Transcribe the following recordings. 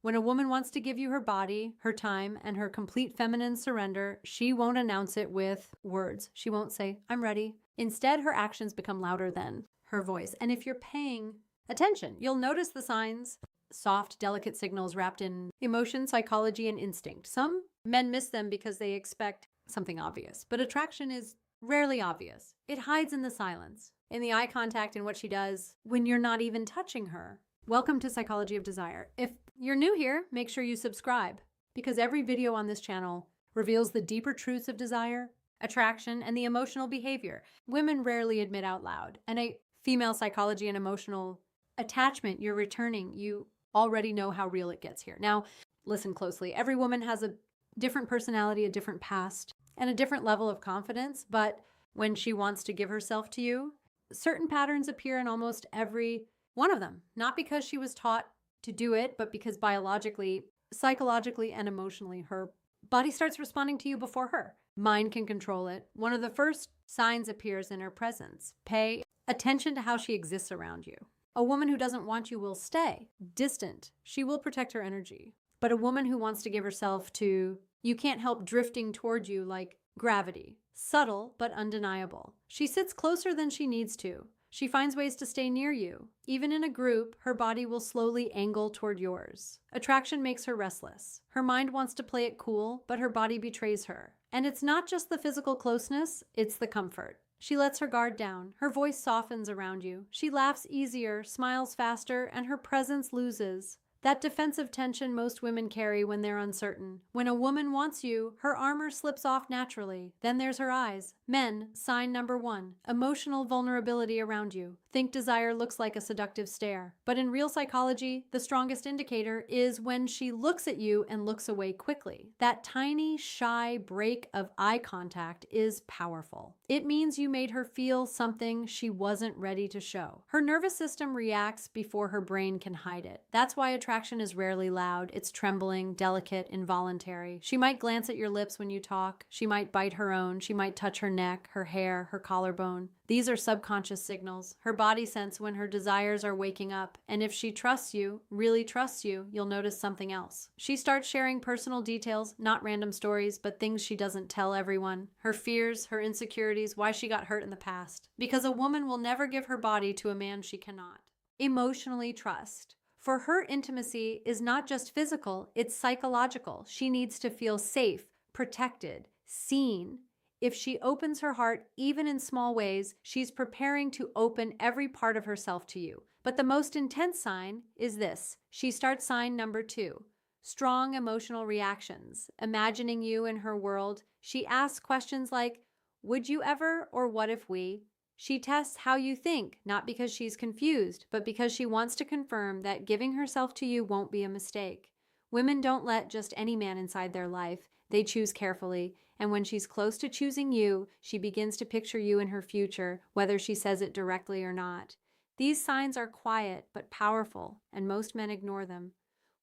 When a woman wants to give you her body, her time, and her complete feminine surrender, she won't announce it with words. She won't say, I'm ready. Instead, her actions become louder than her voice. And if you're paying attention, you'll notice the signs, soft, delicate signals wrapped in emotion, psychology, and instinct. Some men miss them because they expect something obvious, but attraction is rarely obvious. It hides in the silence, in the eye contact, in what she does when you're not even touching her. Welcome to Psychology of Desire. If you're new here, make sure you subscribe, because every video on this channel reveals the deeper truths of desire, attraction, and the emotional behavior women rarely admit out loud. And a female psychology and emotional attachment you're returning, you already know how real it gets here. Now, listen closely. Every woman has a different personality, a different past, and a different level of confidence, but when she wants to give herself to you, certain patterns appear in almost every one of them. Not because she was taught to do it, but because biologically, psychologically, and emotionally, her body starts responding to you before her. Mind can control it. One of the first signs appears in her presence. Pay attention to how she exists around you. A woman who doesn't want you will stay distant. She will protect her energy. But a woman who wants to give herself to you can't help drifting toward you like gravity. Subtle, but undeniable. She sits closer than she needs to. She finds ways to stay near you. Even in a group, her body will slowly angle toward yours. Attraction makes her restless. Her mind wants to play it cool, but her body betrays her. And it's not just the physical closeness, it's the comfort. She lets her guard down. Her voice softens around you. She laughs easier, smiles faster, and her presence loses that defensive tension most women carry when they're uncertain. When a woman wants you, her armor slips off naturally. Then there's her eyes. Men, sign number 1, emotional vulnerability around you. Think desire looks like a seductive stare. But in real psychology, the strongest indicator is when she looks at you and looks away quickly. That tiny, shy break of eye contact is powerful. It means you made her feel something she wasn't ready to show. Her nervous system reacts before her brain can hide it. That's why attraction is rarely loud. It's trembling, delicate, involuntary. She might glance at your lips when you talk. She might bite her own. She might touch her neck, her hair, her collarbone. These are subconscious signals. Her body sense when her desires are waking up. And if she trusts you, really trusts you, you'll notice something else. She starts sharing personal details, not random stories, but things she doesn't tell everyone. Her fears, her insecurities, why she got hurt in the past. Because a woman will never give her body to a man she cannot. Emotionally trust. For her, intimacy is not just physical, it's psychological. She needs to feel safe, protected, seen. If she opens her heart, even in small ways, she's preparing to open every part of herself to you. But the most intense sign is this. She starts sign number 2. Strong emotional reactions. Imagining you in her world, she asks questions like, would you ever, or what if we? She tests how you think, not because she's confused, but because she wants to confirm that giving herself to you won't be a mistake. Women don't let just any man inside their life. They choose carefully, and when she's close to choosing you, she begins to picture you in her future, whether she says it directly or not. These signs are quiet but powerful, and most men ignore them,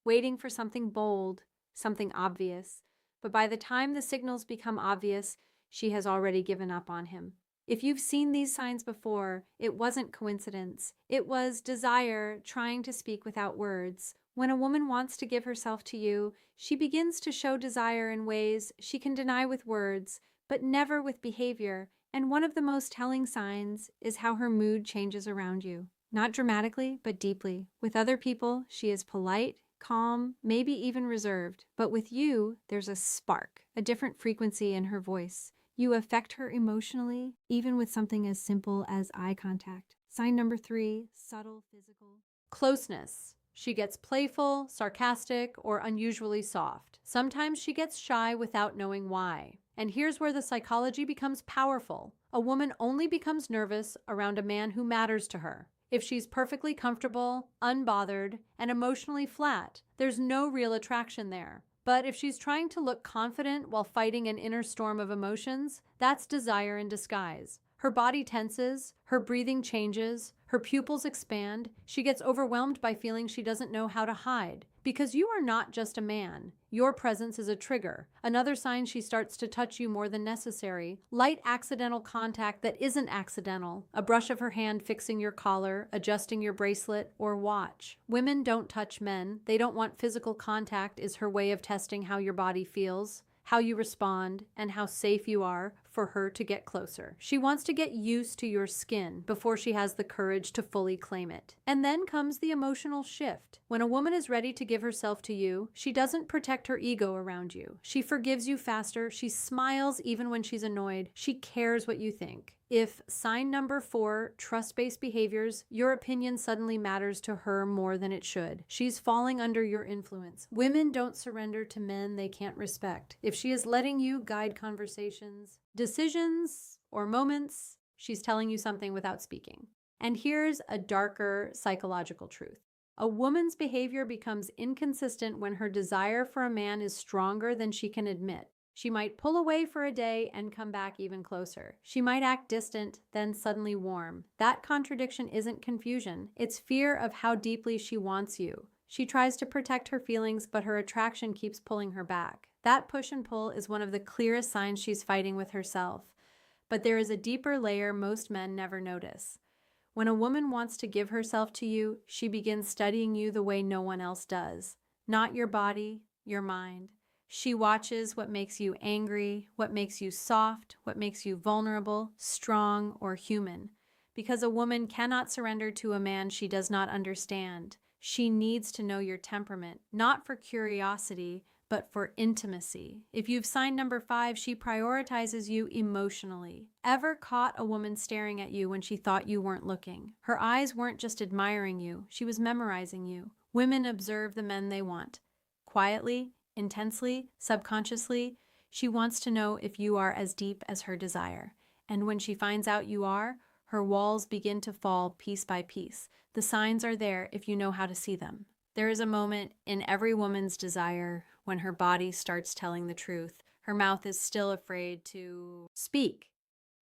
waiting for something bold, something obvious. But by the time the signals become obvious, she has already given up on him. If you've seen these signs before, it wasn't coincidence. It was desire trying to speak without words. When a woman wants to give herself to you, she begins to show desire in ways she can deny with words, but never with behavior. And one of the most telling signs is how her mood changes around you. Not dramatically, but deeply. With other people, she is polite, calm, maybe even reserved. But with you, there's a spark, a different frequency in her voice. You affect her emotionally, even with something as simple as eye contact. Sign number 3, subtle physical closeness. She gets playful, sarcastic, or unusually soft. Sometimes she gets shy without knowing why. And here's where the psychology becomes powerful. A woman only becomes nervous around a man who matters to her. If she's perfectly comfortable, unbothered, and emotionally flat, there's no real attraction there. But if she's trying to look confident while fighting an inner storm of emotions, that's desire in disguise. Her body tenses, her breathing changes, her pupils expand, she gets overwhelmed by feelings she doesn't know how to hide. Because you are not just a man. Your presence is a trigger. Another sign she starts to touch you more than necessary. Light accidental contact that isn't accidental. A brush of her hand fixing your collar, adjusting your bracelet or watch. Women don't touch men. They don't want physical contact is her way of testing how your body feels, how you respond, and how safe you are for her to get closer. She wants to get used to your skin before she has the courage to fully claim it. And then comes the emotional shift. When a woman is ready to give herself to you, she doesn't protect her ego around you. She forgives you faster. She smiles even when she's annoyed. She cares what you think. If sign number 4, trust-based behaviors, your opinion suddenly matters to her more than it should. She's falling under your influence. Women don't surrender to men they can't respect. If she is letting you guide conversations, decisions, or moments, she's telling you something without speaking. And here's a darker psychological truth. A woman's behavior becomes inconsistent when her desire for a man is stronger than she can admit. She might pull away for a day and come back even closer. She might act distant, then suddenly warm. That contradiction isn't confusion. It's fear of how deeply she wants you. She tries to protect her feelings, but her attraction keeps pulling her back. That push and pull is one of the clearest signs she's fighting with herself. But there is a deeper layer most men never notice. When a woman wants to give herself to you, she begins studying you the way no one else does. Not your body, your mind. She watches what makes you angry, what makes you soft, what makes you vulnerable, strong, or human. Because a woman cannot surrender to a man she does not understand. She needs to know your temperament, not for curiosity, but for intimacy. If you've signed number 5, she prioritizes you emotionally. Ever caught a woman staring at you when she thought you weren't looking? Her eyes weren't just admiring you, she was memorizing you. Women observe the men they want. Quietly, intensely, subconsciously, she wants to know if you are as deep as her desire. And when she finds out you are, her walls begin to fall piece by piece. The signs are there if you know how to see them. There is a moment in every woman's desire when her body starts telling the truth. Her mouth is still afraid to speak.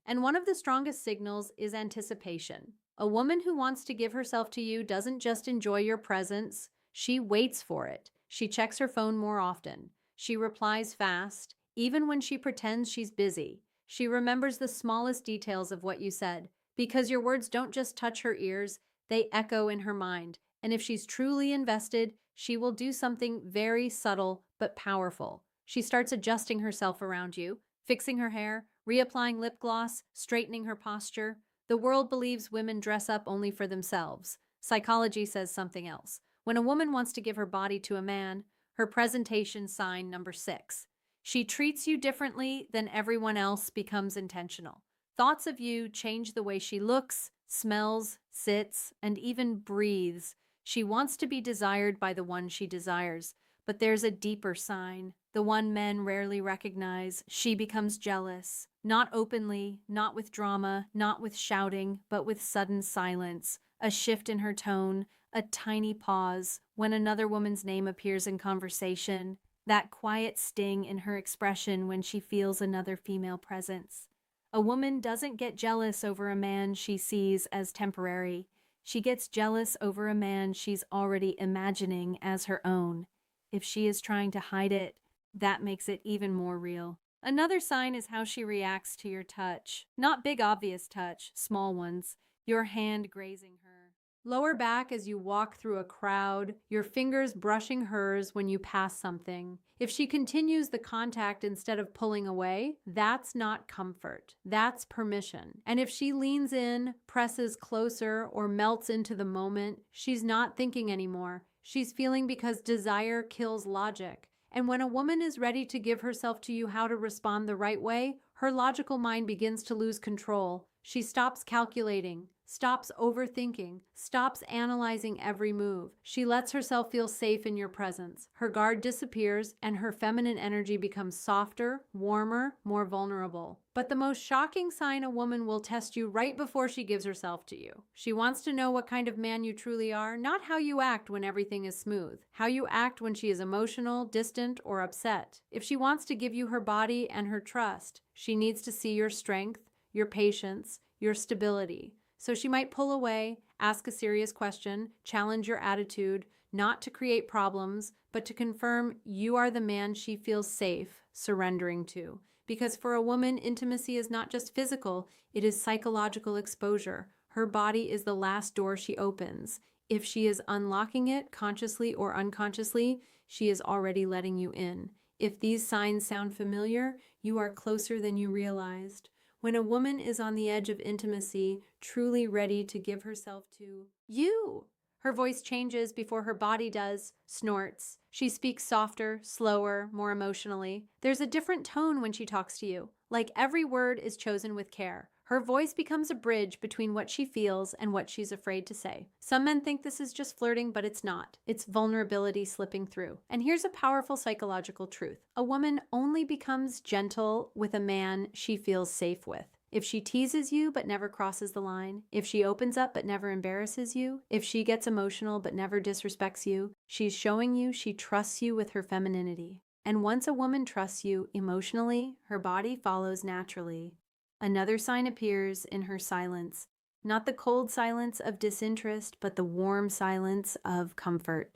And one of the strongest signals is anticipation. A woman who wants to give herself to you doesn't just enjoy your presence, she waits for it. She checks her phone more often. She replies fast, even when she pretends she's busy. She remembers the smallest details of what you said, because your words don't just touch her ears, they echo in her mind. And if she's truly invested, she will do something very subtle but powerful. She starts adjusting herself around you, fixing her hair, reapplying lip gloss, straightening her posture. The world believes women dress up only for themselves. Psychology says something else. When a woman wants to give her body to a man, her presentation sign number 6. She treats you differently than everyone else becomes intentional. Thoughts of you change the way she looks, smells, sits, and even breathes. She wants to be desired by the one she desires, but there's a deeper sign, the one men rarely recognize. She becomes jealous, not openly, not with drama, not with shouting, but with sudden silence, a shift in her tone, a tiny pause when another woman's name appears in conversation, that quiet sting in her expression when she feels another female presence. A woman doesn't get jealous over a man she sees as temporary. She gets jealous over a man she's already imagining as her own. If she is trying to hide it, that makes it even more real. Another sign is how she reacts to your touch. Not big obvious touch, small ones. Your hand grazing her. Lower back as you walk through a crowd, your fingers brushing hers when you pass something. If she continues the contact instead of pulling away, that's not comfort. That's permission. And if she leans in, presses closer, or melts into the moment, she's not thinking anymore. She's feeling because desire kills logic. And when a woman is ready to give herself to you how to respond the right way, her logical mind begins to lose control. She stops calculating, stops overthinking, stops analyzing every move. She lets herself feel safe in your presence. Her guard disappears and her feminine energy becomes softer, warmer, more vulnerable. But the most shocking sign a woman will test you right before she gives herself to you. She wants to know what kind of man you truly are, not how you act when everything is smooth, how you act when she is emotional, distant, or upset. If she wants to give you her body and her trust, she needs to see your strength, your patience, your stability. So she might pull away, ask a serious question, challenge your attitude, not to create problems, but to confirm you are the man she feels safe surrendering to. Because for a woman, intimacy is not just physical, it is psychological exposure. Her body is the last door she opens. If she is unlocking it, consciously or unconsciously, she is already letting you in. If these signs sound familiar, you are closer than you realized. When a woman is on the edge of intimacy, truly ready to give herself to you, her voice changes before her body does, snorts. She speaks softer, slower, more emotionally. There's a different tone when she talks to you, like every word is chosen with care. Her voice becomes a bridge between what she feels and what she's afraid to say. Some men think this is just flirting, but it's not. It's vulnerability slipping through. And here's a powerful psychological truth. A woman only becomes gentle with a man she feels safe with. If she teases you but never crosses the line, if she opens up but never embarrasses you, if she gets emotional but never disrespects you, she's showing you she trusts you with her femininity. And once a woman trusts you emotionally, her body follows naturally. Another sign appears in her silence, not the cold silence of disinterest, but the warm silence of comfort.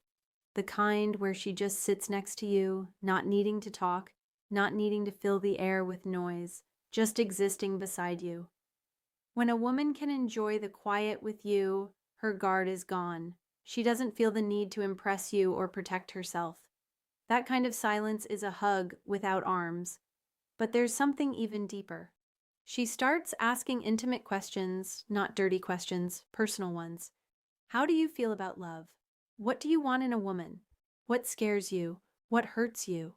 The kind where she just sits next to you, not needing to talk, not needing to fill the air with noise, just existing beside you. When a woman can enjoy the quiet with you, her guard is gone. She doesn't feel the need to impress you or protect herself. That kind of silence is a hug without arms. But there's something even deeper. She starts asking intimate questions, not dirty questions, personal ones. How do you feel about love? What do you want in a woman? What scares you? What hurts you?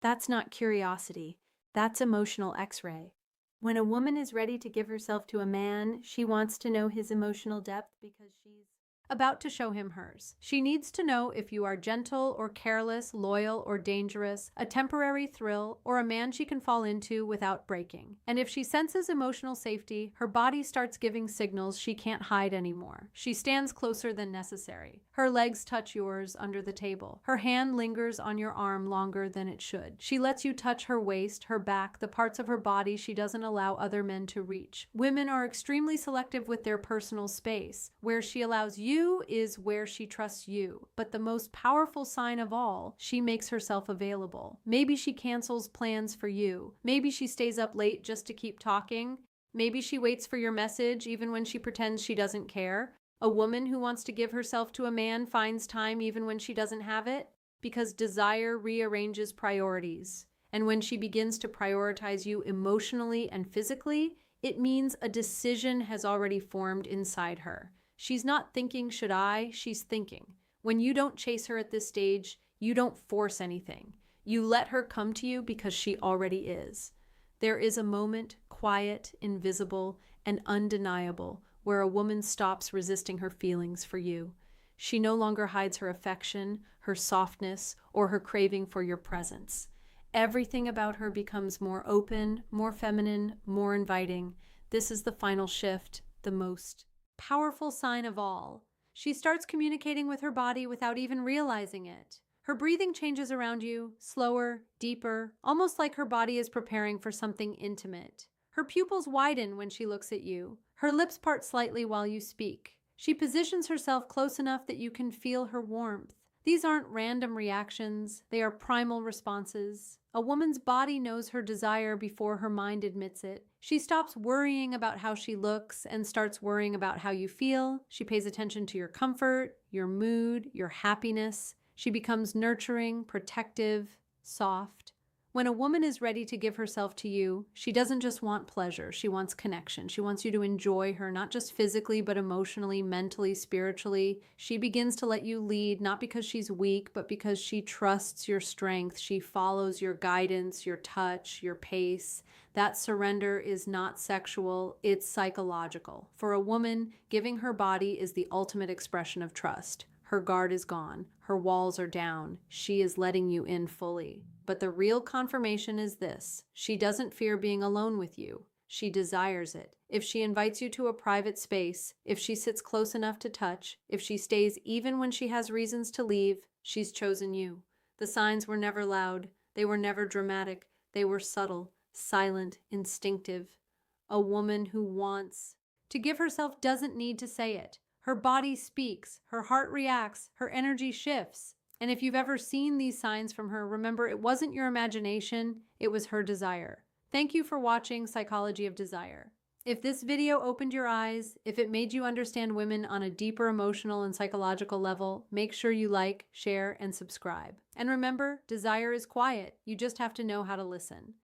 That's not curiosity. That's emotional X-ray. When a woman is ready to give herself to a man, she wants to know his emotional depth because she's about to show him hers. She needs to know if you are gentle or careless, loyal or dangerous, a temporary thrill, or a man she can fall into without breaking. And if she senses emotional safety, her body starts giving signals she can't hide anymore. She stands closer than necessary. Her legs touch yours under the table. Her hand lingers on your arm longer than it should. She lets you touch her waist, her back, the parts of her body she doesn't allow other men to reach. Women are extremely selective with their personal space. Where she allows you is where she trusts you. But the most powerful sign of all, she makes herself available. Maybe she cancels plans for you. Maybe she stays up late just to keep talking. Maybe she waits for your message even when she pretends she doesn't care. A woman who wants to give herself to a man finds time even when she doesn't have it, because desire rearranges priorities. And when she begins to prioritize you emotionally and physically, it means a decision has already formed inside her. She's not thinking, should I? She's thinking. When you don't chase her at this stage, you don't force anything. You let her come to you because she already is. There is a moment, quiet, invisible, and undeniable, where a woman stops resisting her feelings for you. She no longer hides her affection, her softness, or her craving for your presence. Everything about her becomes more open, more feminine, more inviting. This is the final shift, the most powerful sign of all. She starts communicating with her body without even realizing it. Her breathing changes around you, slower, deeper, almost like her body is preparing for something intimate. Her pupils widen when she looks at you. Her lips part slightly while you speak. She positions herself close enough that you can feel her warmth. These aren't random reactions, they are primal responses. A woman's body knows her desire before her mind admits it. She stops worrying about how she looks and starts worrying about how you feel. She pays attention to your comfort, your mood, your happiness. She becomes nurturing, protective, soft. When a woman is ready to give herself to you, she doesn't just want pleasure, she wants connection. She wants you to enjoy her, not just physically, but emotionally, mentally, spiritually. She begins to let you lead, not because she's weak, but because she trusts your strength. She follows your guidance, your touch, your pace. That surrender is not sexual, it's psychological. For a woman, giving her body is the ultimate expression of trust. Her guard is gone. Her walls are down. She is letting you in fully. But the real confirmation is this: she doesn't fear being alone with you. She desires it. If she invites you to a private space, if she sits close enough to touch, if she stays even when she has reasons to leave, she's chosen you. The signs were never loud. They were never dramatic. They were subtle, silent, instinctive. A woman who wants to give herself doesn't need to say it. Her body speaks, her heart reacts, her energy shifts. And if you've ever seen these signs from her, remember it wasn't your imagination, it was her desire. Thank you for watching Psychology of Desire. If this video opened your eyes, if it made you understand women on a deeper emotional and psychological level, make sure you like, share, and subscribe. And remember, desire is quiet. You just have to know how to listen.